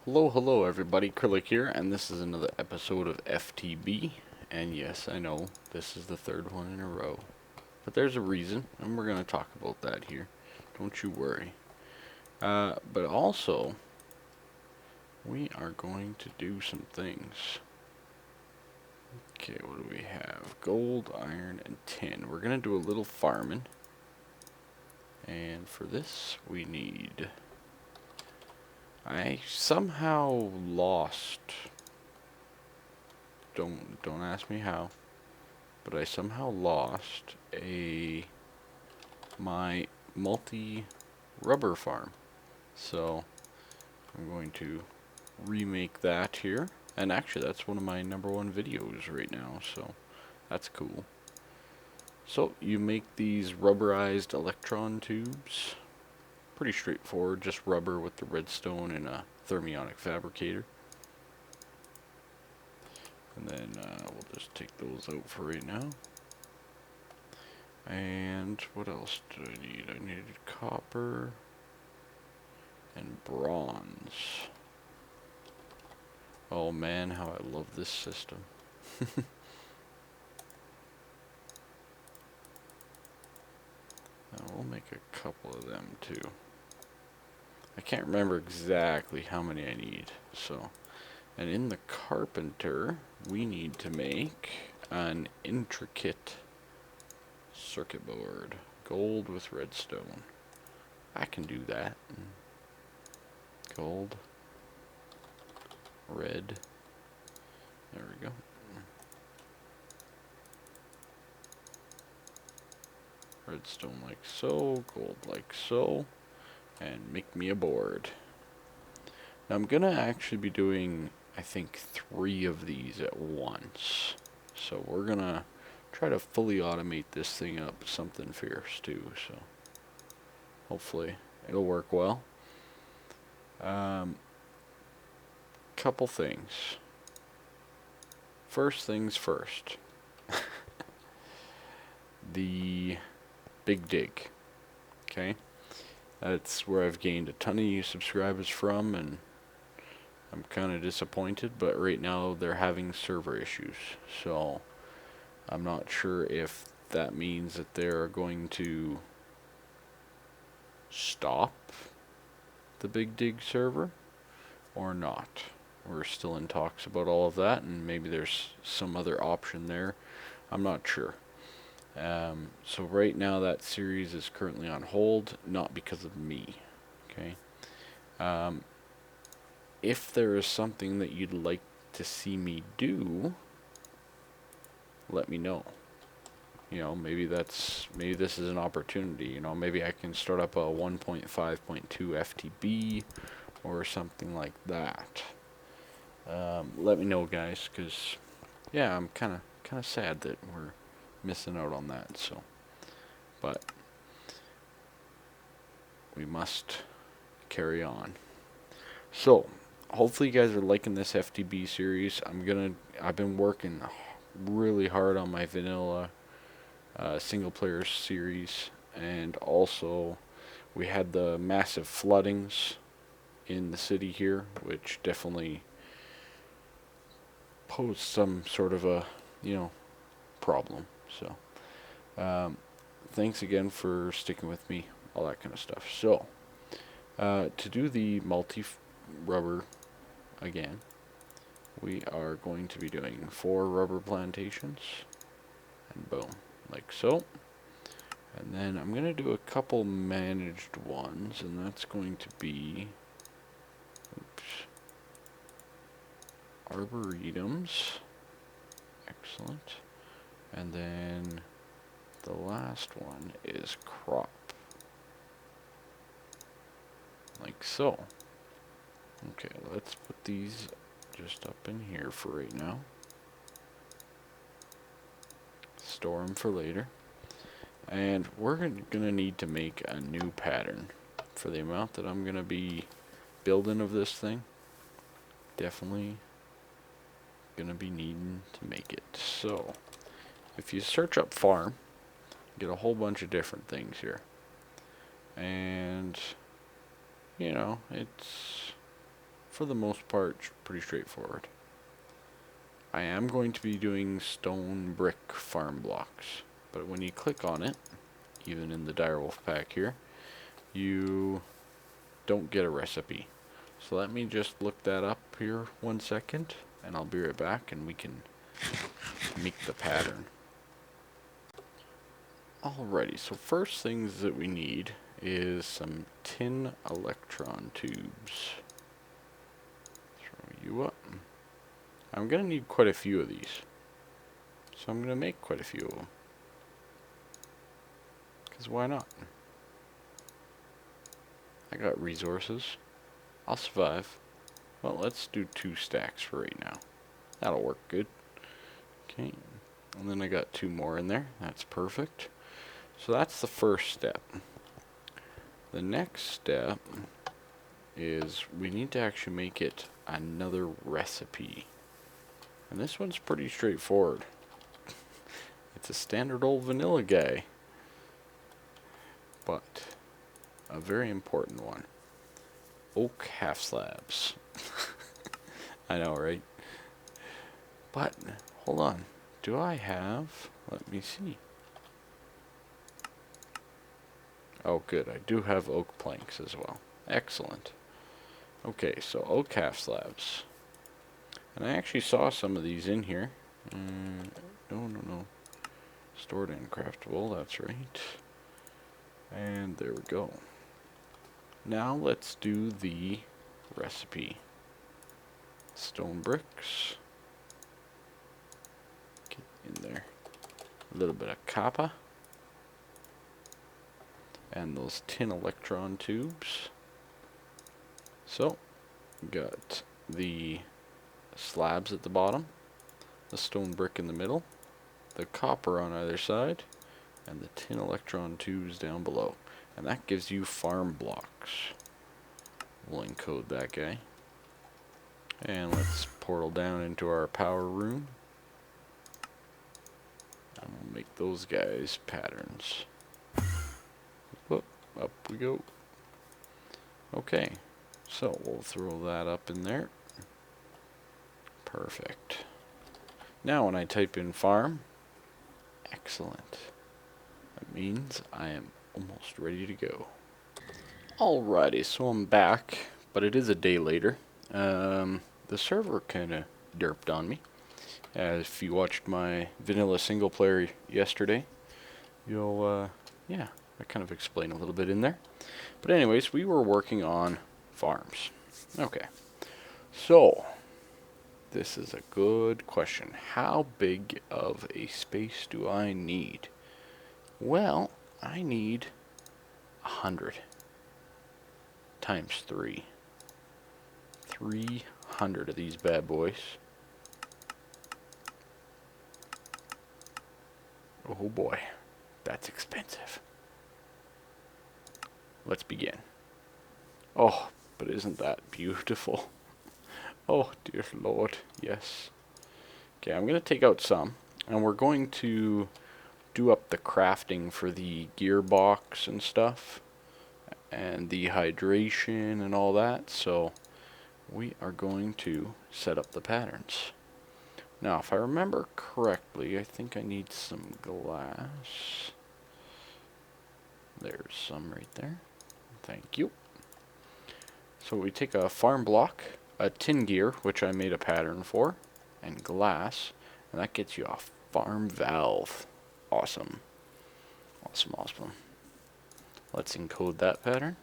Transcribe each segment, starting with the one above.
Hello everybody, Kryllyk here, and this is another episode of FTB. And yes, I know, this is the third one in a row. But there's a reason, and we're going to talk about that here. Don't you worry. But also, we are going to do some things. Okay, what do we have? Gold, iron, and tin. We're going to do a little farming. And for this, we need... I somehow lost. Don't ask me how, but I somehow lost my multi rubber farm. So I'm going to remake that here. And actually that's one of my #1 videos right now, so that's cool. So you make these rubberized electron tubes. Pretty straightforward, just rubber with the redstone and a thermionic fabricator. And then we'll just take those out for right now. And what else did I need? I needed copper and bronze. Oh man, how I love this system. We'll make a couple of them too. I can't remember exactly how many I need, so. And in the carpenter, we need to make an intricate circuit board. Gold with redstone. I can do that. Gold. Red. There we go. Redstone like so. Gold like so. And make me a board. Now I'm gonna actually be doing, I think, 3 of these at once. So we're gonna try to fully automate this thing up something fierce too. So hopefully it'll work well. Couple things. First things first. The big dig. Okay. That's where I've gained a ton of new subscribers from, and I'm kind of disappointed, but right now they're having server issues. So I'm not sure if that means that they're going to stop the Big Dig server or not. We're still in talks about all of that, and maybe there's some other option there. I'm not sure. So right now that series is currently on hold, not because of me. Okay. If there is something that you'd like to see me do, let me know. You know, maybe this is an opportunity. You know, maybe I can start up a 1.5.2 FTB or something like that. Let me know, guys, because yeah, I'm kind of sad that we're missing out on that. So, but we must carry on. So, hopefully you guys are liking this FTB series. I've been working really hard on my vanilla single player series, and also we had the massive floodings in the city here, which definitely posed some sort of a problem. So thanks again for sticking with me, all that kind of stuff. So to do the multi-rubber again, we are going to be doing 4 rubber plantations, and boom, like so. And then I'm going to do a couple managed ones, and that's going to be arboretums. Excellent. And then the last one is crop. Like so. Okay, let's put these just up in here for right now. Store them for later. And we're gonna need to make a new pattern for the amount that I'm gonna be building of this thing. Definitely gonna be needing to make it. So if you search up farm, get a whole bunch of different things here. And you know, it's for the most part, pretty straightforward. I am going to be doing stone brick farm blocks, but when you click on it, even in the direwolf pack here, you don't get a recipe. So let me just look that up here 1 second, and I'll be right back and we can make the pattern. Alrighty, so first things that we need is some tin electron tubes. Throw you up. I'm going to need quite a few of these, so I'm going to make quite a few of them. Because why not? I got resources. I'll survive. Well, let's do 2 stacks for right now. That'll work good. Okay, and then I got 2 more in there. That's perfect. So that's the first step. The next step is we need to actually make it another recipe. And this one's pretty straightforward. It's a standard old vanilla guy, but a very important one. Oak half slabs. I know, right? But hold on. Do I have? Let me see. Oh, good. I do have oak planks as well. Excellent. Okay, so oak half slabs. And I actually saw some of these in here. No. Stored and craftable, that's right. And there we go. Now let's do the recipe. Stone bricks. Get in there. A little bit of copper. And those tin electron tubes. So, got the slabs at the bottom, the stone brick in the middle, the copper on either side, and the tin electron tubes down below. And that gives you farm blocks. We'll encode that guy. And let's portal down into our power room. And we'll make those guys patterns. Whoop, up we go. Okay, so we'll throw that up in there. Perfect. Now when I type in farm, excellent. That means I am almost ready to go. Alrighty, so I'm back, but it is a day later. The server kind of derped on me. If you watched my vanilla single player yesterday, you'll, yeah, I kind of explained a little bit in there. But anyways, we were working on farms. Okay, so this is a good question. How big of a space do I need? Well, I need 100 times 3. 300 of these bad boys. Oh boy, that's expensive. Let's begin. Oh, but isn't that beautiful? Oh, dear Lord, yes. Okay, I'm going to take out some, and we're going to do up the crafting for the gearbox and stuff, and the hydration and all that, so we are going to set up the patterns. Now, if I remember correctly, I think I need some glass. There's some right there. Thank you. So we take a farm block, a tin gear, which I made a pattern for, and glass, and that gets you a farm valve. Awesome. Awesome. Let's encode that pattern.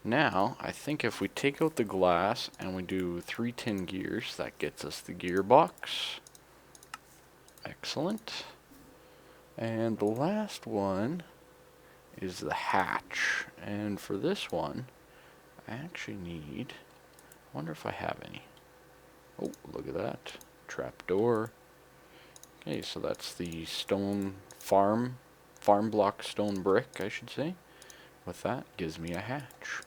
Now, I think if we take out the glass and we do 3 tin gears, that gets us the gearbox. Excellent. And the last one is the hatch. And for this one, I actually need, I wonder if I have any. Oh, look at that. Trapdoor. Okay, so that's the stone farm block stone brick, I should say. With that, gives me a hatch.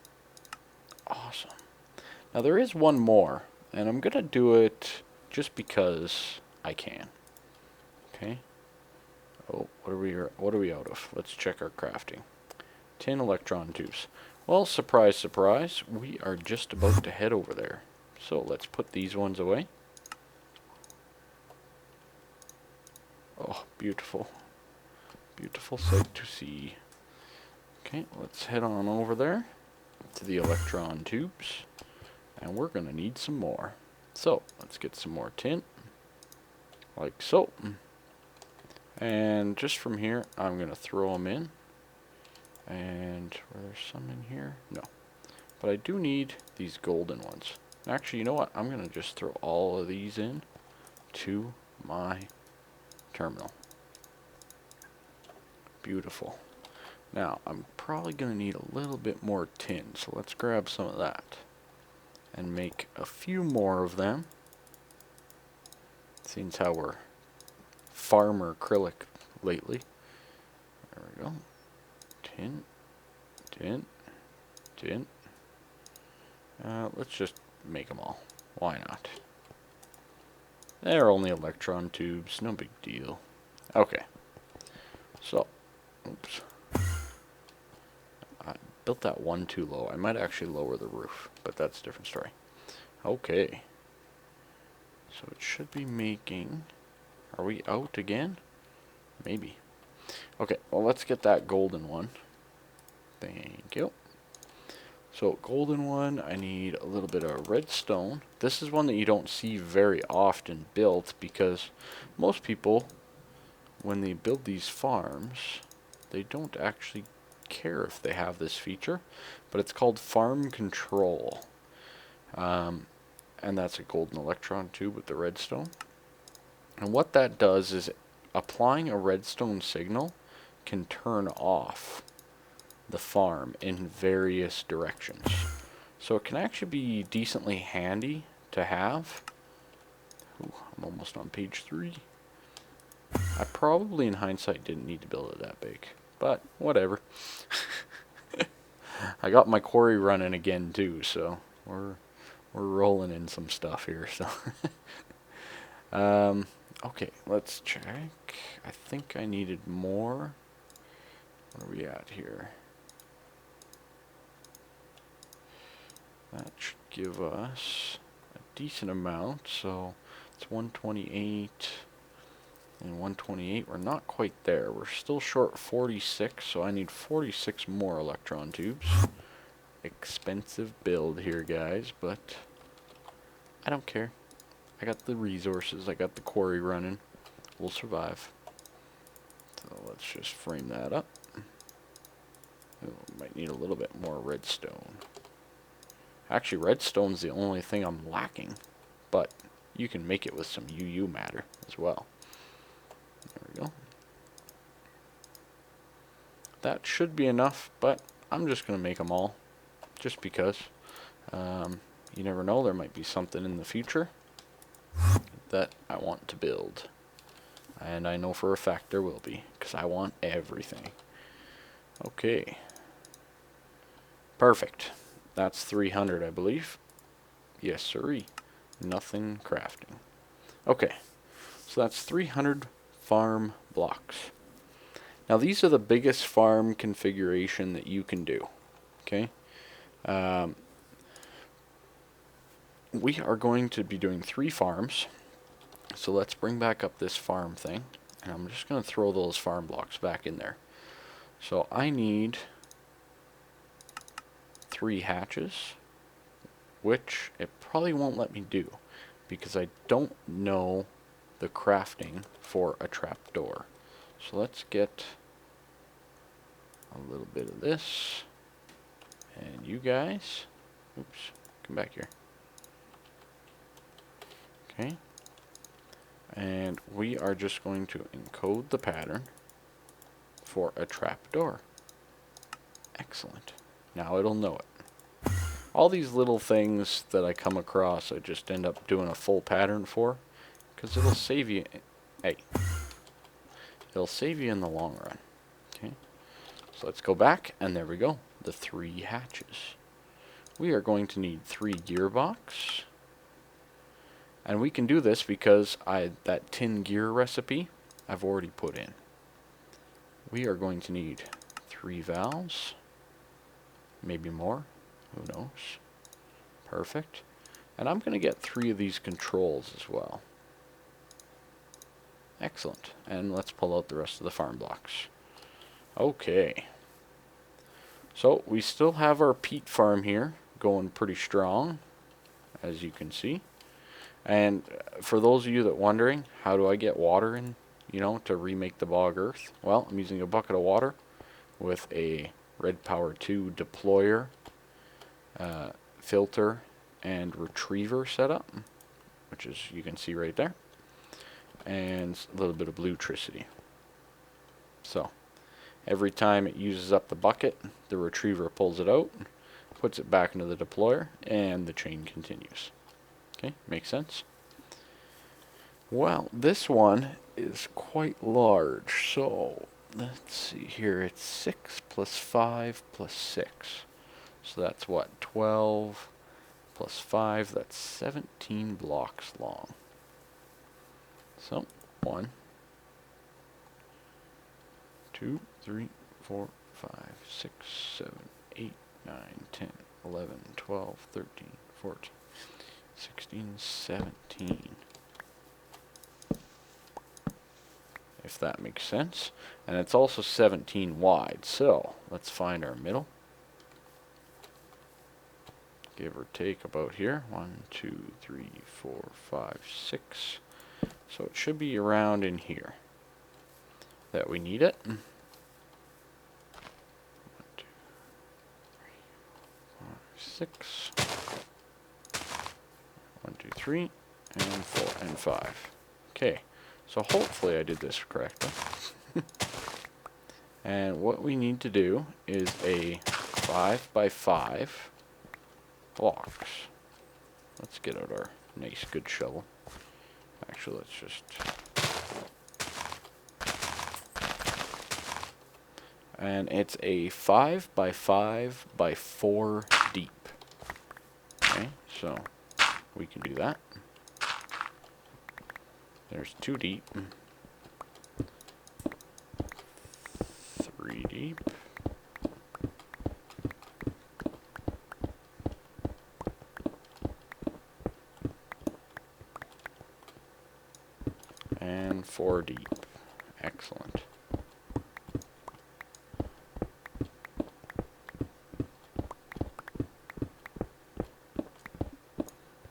Awesome. Now there is one more, and I'm gonna do it just because I can. Okay. Oh, what are we out of? Let's check our crafting. Tin electron tubes. Well, surprise, surprise, we are just about to head over there. So let's put these ones away. Oh, beautiful. Beautiful sight to see. Okay, let's head on over there to the electron tubes. And we're going to need some more. So, let's get some more tin. Like so. And just from here, I'm going to throw them in. And were there some in here? No. But I do need these golden ones. Actually, you know what? I'm going to just throw all of these in to my terminal. Beautiful. Now, I'm probably going to need a little bit more tin, so let's grab some of that and make a few more of them. Seems how we're Farmer Kryllyk lately. There we go. Tin, tin, tin. Let's just make them all. Why not? They're only electron tubes, no big deal. Okay. So, oops. I built that one too low. I might actually lower the roof, but that's a different story. Okay. So it should be making... Are we out again? Maybe. Okay, well let's get that golden one. Thank you. So golden one, I need a little bit of redstone. This is one that you don't see very often built because most people, when they build these farms, they don't actually care if they have this feature, but it's called farm control. And that's a golden electron tube with the redstone. And what that does is applying a redstone signal can turn off the farm in various directions. So it can actually be decently handy to have. Ooh, I'm almost on page 3. I probably in hindsight didn't need to build it that big, but whatever. I got my quarry running again too, so we're rolling in some stuff here. So okay, let's check. I think I needed more. What are we at here? That should give us a decent amount. So it's 128 and 128. We're not quite there. We're still short 46, so I need 46 more electron tubes. Expensive build here, guys, but I don't care. I got the resources. I got the quarry running. We'll survive. So let's just frame that up. Oh, might need a little bit more redstone. Actually, redstone's the only thing I'm lacking, but you can make it with some UU matter as well. There we go. That should be enough, but I'm just going to make them all, just because. You never know, there might be something in the future that I want to build. And I know for a fact there will be, because I want everything. Okay. Perfect. That's 300, I believe. Yes, sirree. Nothing crafting. Okay. So that's 300 farm blocks. Now these are the biggest farm configuration that you can do. Okay. We are going to be doing 3 farms. So let's bring back up this farm thing. And I'm just going to throw those farm blocks back in there. So I need 3 hatches, which it probably won't let me do because I don't know the crafting for a trapdoor. So let's get a little bit of this. And you guys, oops, come back here. Okay. And we are just going to encode the pattern for a trapdoor. Excellent. Now it'll know it. All these little things that I come across, I just end up doing a full pattern for, because it'll save you. Hey, it'll save you in the long run. Okay. So let's go back, and there we go. The 3 hatches. We are going to need 3 gearbox. And we can do this because that tin gear recipe I've already put in. We are going to need 3 valves. maybe more, who knows. Perfect. And I'm going to get 3 of these controls as well. Excellent. And let's pull out the rest of the farm blocks. Okay. So we still have our peat farm here going pretty strong, as you can see. And for those of you that wondering, how do I get water in, to remake the bog earth? Well, I'm using a bucket of water with a Red Power 2 deployer, filter, and retriever setup, which is, you can see right there, and a little bit of bluetricity. So every time it uses up the bucket, the retriever pulls it out, puts it back into the deployer, and the chain continues. Okay, makes sense? Well, this one is quite large, so let's see here. It's 6 plus 5 plus 6. So that's what? 12 plus 5. That's 17 blocks long. So, 1, 2, 3, 4, 5, 6, 7, 8, 9, 10, 11, 12, 13, 14, 16, 17. If that makes sense. And it's also 17 wide. So, let's find our middle. Give or take about here. 1, 2, 3, 4, 5, 6. So it should be around in here that we need it. 1, 2, 3, 4, 5, 6. 1, 2, 3, and 4, and 5. Okay, so hopefully I did this correctly. And what we need to do is a 5 by 5 blocks. Let's get out our nice good shovel. Actually, let's just... And it's a 5 by 5 by 4 deep. Okay, so we can do that. There's 2 deep. 3 deep. And 4 deep. Excellent.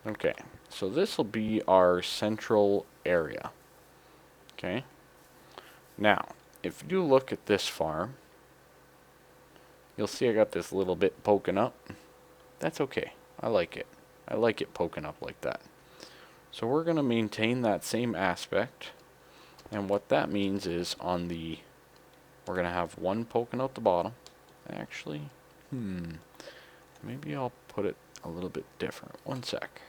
Okay, so this will be our central area. Okay. Now, if you look at this farm, you'll see I got this little bit poking up. That's okay. I like it. I like it poking up like that. So we're going to maintain that same aspect. And what that means is on the, we're going to have one poking out the bottom. Actually, maybe I'll put it a little bit different. One sec.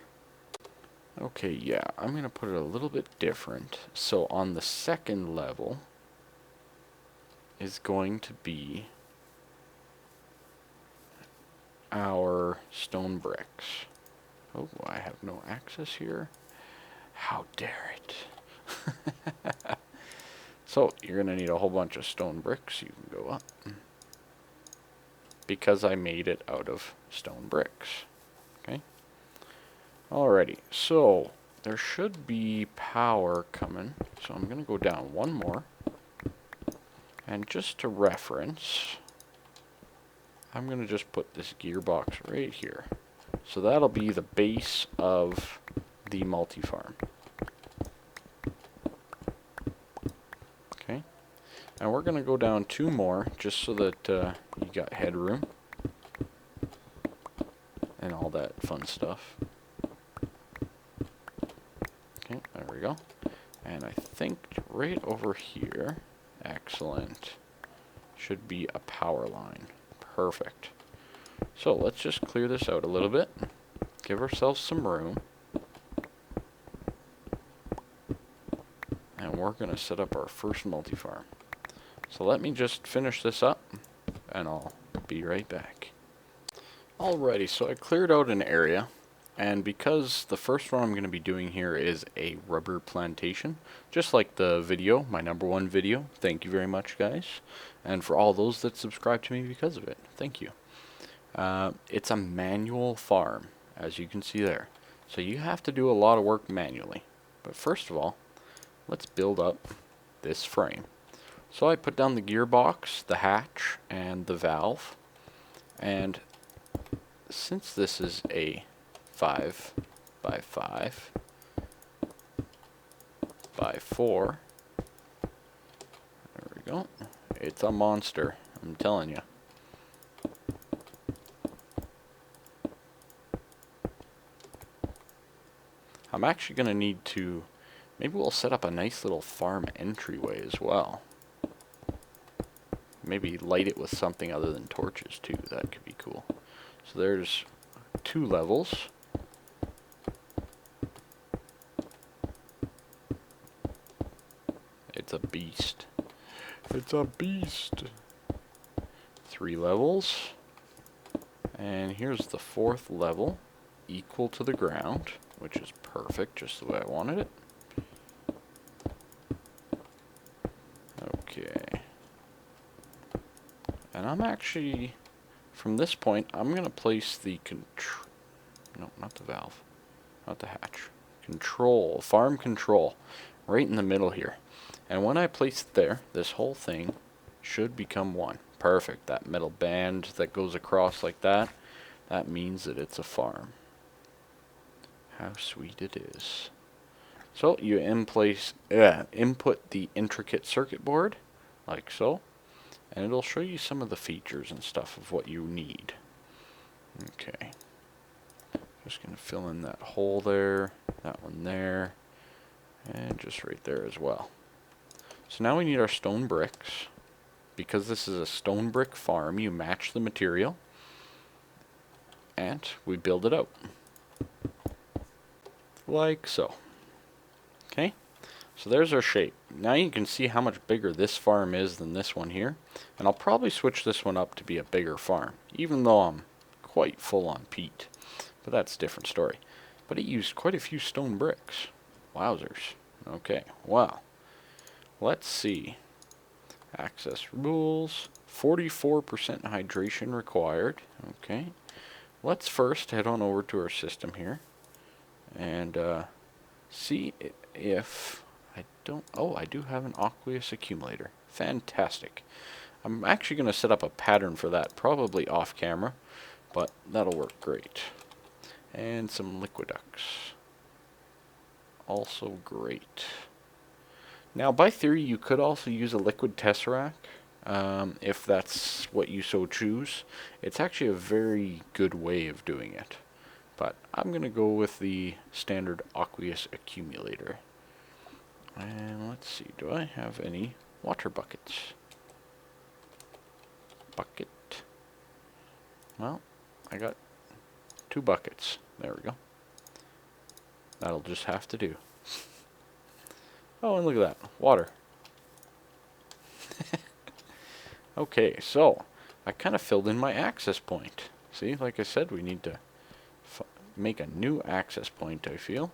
Okay, yeah, I'm going to put it a little bit different. So on the second level is going to be our stone bricks. Oh, I have no access here. How dare it. So you're going to need a whole bunch of stone bricks. You can go up. Because I made it out of stone bricks. Okay. Alrighty, so there should be power coming. So I'm going to go down one more. And just to reference, I'm going to just put this gearbox right here. So that'll be the base of the multi-farm. Okay. And we're going to go down 2 more just so that you got headroom. And all that fun stuff. Okay, there we go. And I think right over here, excellent, should be a power line. Perfect. So let's just clear this out a little bit. Give ourselves some room. And we're going to set up our first multi-farm. So let me just finish this up and I'll be right back. Alrighty, so I cleared out an area. And because the first one I'm going to be doing here is a rubber plantation, just like the video, my #1 video. Thank you very much, guys. And for all those that subscribe to me because of it, thank you. It's a manual farm, as you can see there. So you have to do a lot of work manually. But first of all, let's build up this frame. So I put down the gearbox, the hatch, and the valve. And since this is a 5 by 5 by 4, there we go. It's a monster, I'm telling you. I'm actually going to need to, maybe we'll set up a nice little farm entryway as well. Maybe light it with something other than torches too, that could be cool. So there's 2 levels. It's a beast. It's a beast. 3 levels. And here's the 4th level, equal to the ground, which is perfect, just the way I wanted it. Okay. And I'm actually, from this point, I'm going to place the no, not the valve, not the hatch. Farm control, right in the middle here. And when I place it there, this whole thing should become one. Perfect. That metal band that goes across like that, that means that it's a farm. How sweet it is. So you input the intricate circuit board, like so, and it'll show you some of the features and stuff of what you need. Okay. Just going to fill in that hole there, that one there, and just right there as well. So now we need our stone bricks. Because this is a stone brick farm, you match the material, and we build it out. Like so. Okay, so there's our shape. Now you can see how much bigger this farm is than this one here, and I'll probably switch this one up to be a bigger farm, even though I'm quite full on peat. But that's a different story. But it used quite a few stone bricks. Wowzers. Okay, well, let's see. Access rules, 44% hydration required. Okay, let's first head on over to our system here and see if I don't. Oh, I do have an aqueous accumulator. Fantastic. I'm actually going to set up a pattern for that, probably off camera, but that'll work great. And some liquiducts. Also great. Now, by theory, you could also use a liquid tesseract, if that's what you so choose. It's actually a very good way of doing it. But I'm going to go with the standard aqueous accumulator. And let's see, do I have any water buckets? Bucket. Well, I got 2 buckets. There we go. That'll just have to do. Oh, and look at that. Water. Okay, so I kind of filled in my access point. See, like I said, we need to make a new access point, I feel.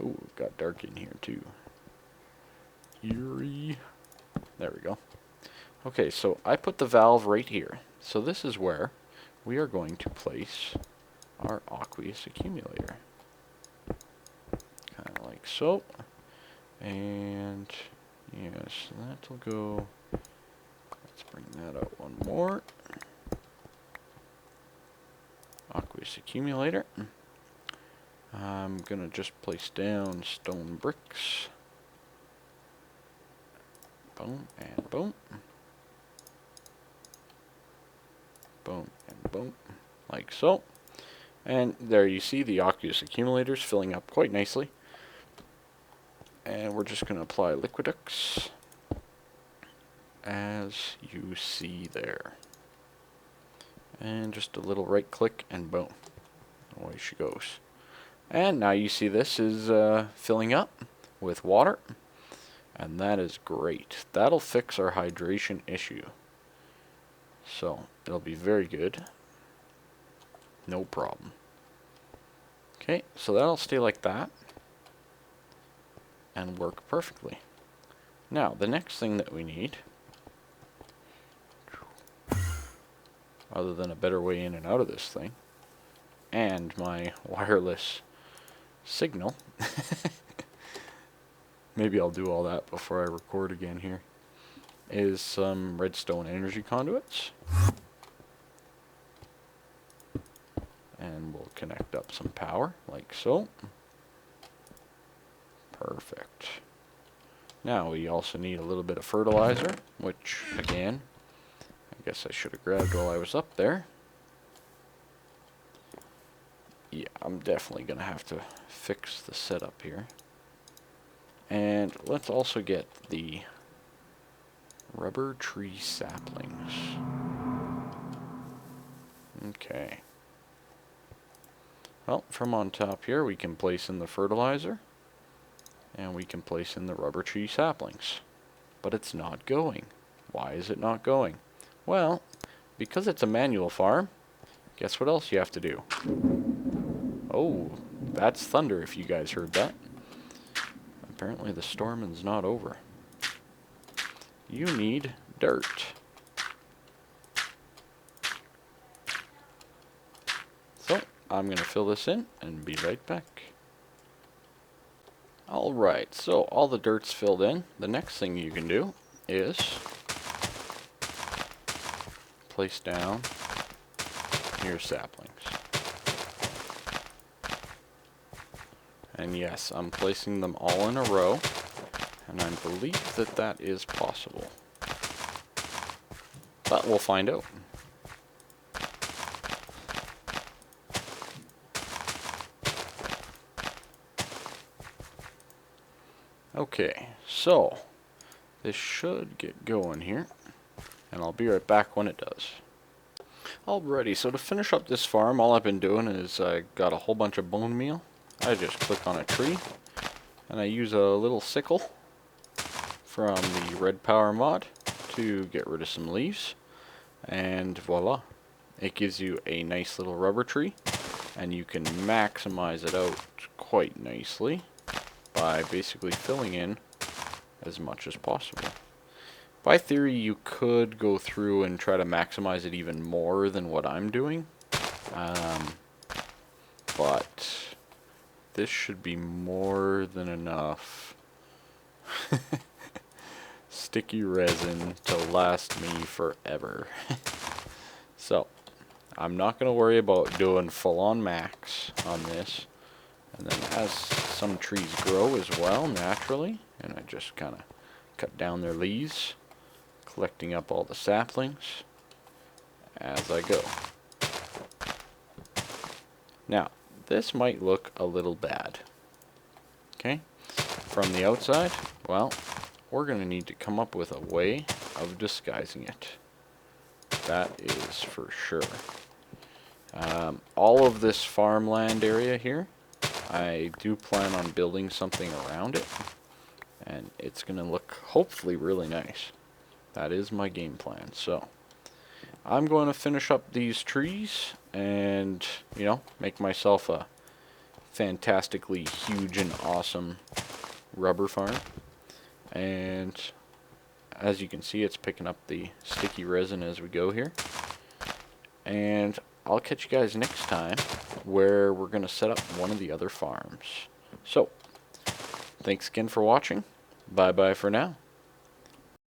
Ooh, it got dark in here, too. Eerie. There we go. Okay, so I put the valve right here. So this is where we are going to place our aqueous accumulator. Kind of like so. And yes, that'll go. Let's bring that out one more. Aqueous accumulator. I'm gonna just place down stone bricks. Boom and boom. Boom and boom. Like so. And there you see the aqueous accumulators filling up quite nicely. And we're just going to apply liquiducts, as you see there. And just a little right click and boom. Away she goes. And now you see this is filling up with water. And that is great. That'll fix our hydration issue. So it'll be very good. No problem. Okay, so that'll stay like that. And work perfectly. Now, the next thing that we need, other than a better way in and out of this thing, and my wireless signal. Maybe I'll do all that before I record again here. Is some redstone energy conduits. And we'll connect up some power, like so. Perfect. Now we also need a little bit of fertilizer, which, again, I guess I should have grabbed while I was up there. Yeah, I'm definitely going to have to fix the setup here. And let's also get the rubber tree saplings. Okay. Well, from on top here, we can place in the fertilizer, and we can place in the rubber tree saplings. But it's not going. Why is it not going? Well, because it's a manual farm, guess what else you have to do? Oh, that's thunder if you guys heard that. Apparently the storm is not over. You need dirt. So, I'm going to fill this in and be right back. Alright, so all the dirt's filled in. The next thing you can do is place down your saplings. And yes, I'm placing them all in a row, and I believe that that is possible. But we'll find out. Okay, so this should get going here, and I'll be right back when it does. Alrighty, so to finish up this farm, all I've been doing is I got a whole bunch of bone meal. I just click on a tree, and I use a little sickle from the Red Power mod to get rid of some leaves, and voila, it gives you a nice little rubber tree, and you can maximize it out quite nicely by basically filling in as much as possible. By theory, you could go through and try to maximize it even more than what I'm doing, but this should be more than enough sticky resin to last me forever. So, I'm not going to worry about doing full-on max on this. And then as some trees grow as well, naturally, and I just kind of cut down their leaves, collecting up all the saplings as I go. Now, this might look a little bad. Okay? From the outside, well, we're going to need to come up with a way of disguising it. That is for sure. All of this farmland area here, I do plan on building something around it, and it's going to look hopefully really nice. That is my game plan. So I'm going to finish up these trees and, you know, make myself a fantastically huge and awesome rubber farm. And as you can see, it's picking up the sticky resin as we go here. And I'll catch you guys next time where we're going to set up one of the other farms. So, thanks again for watching. Bye-bye for now.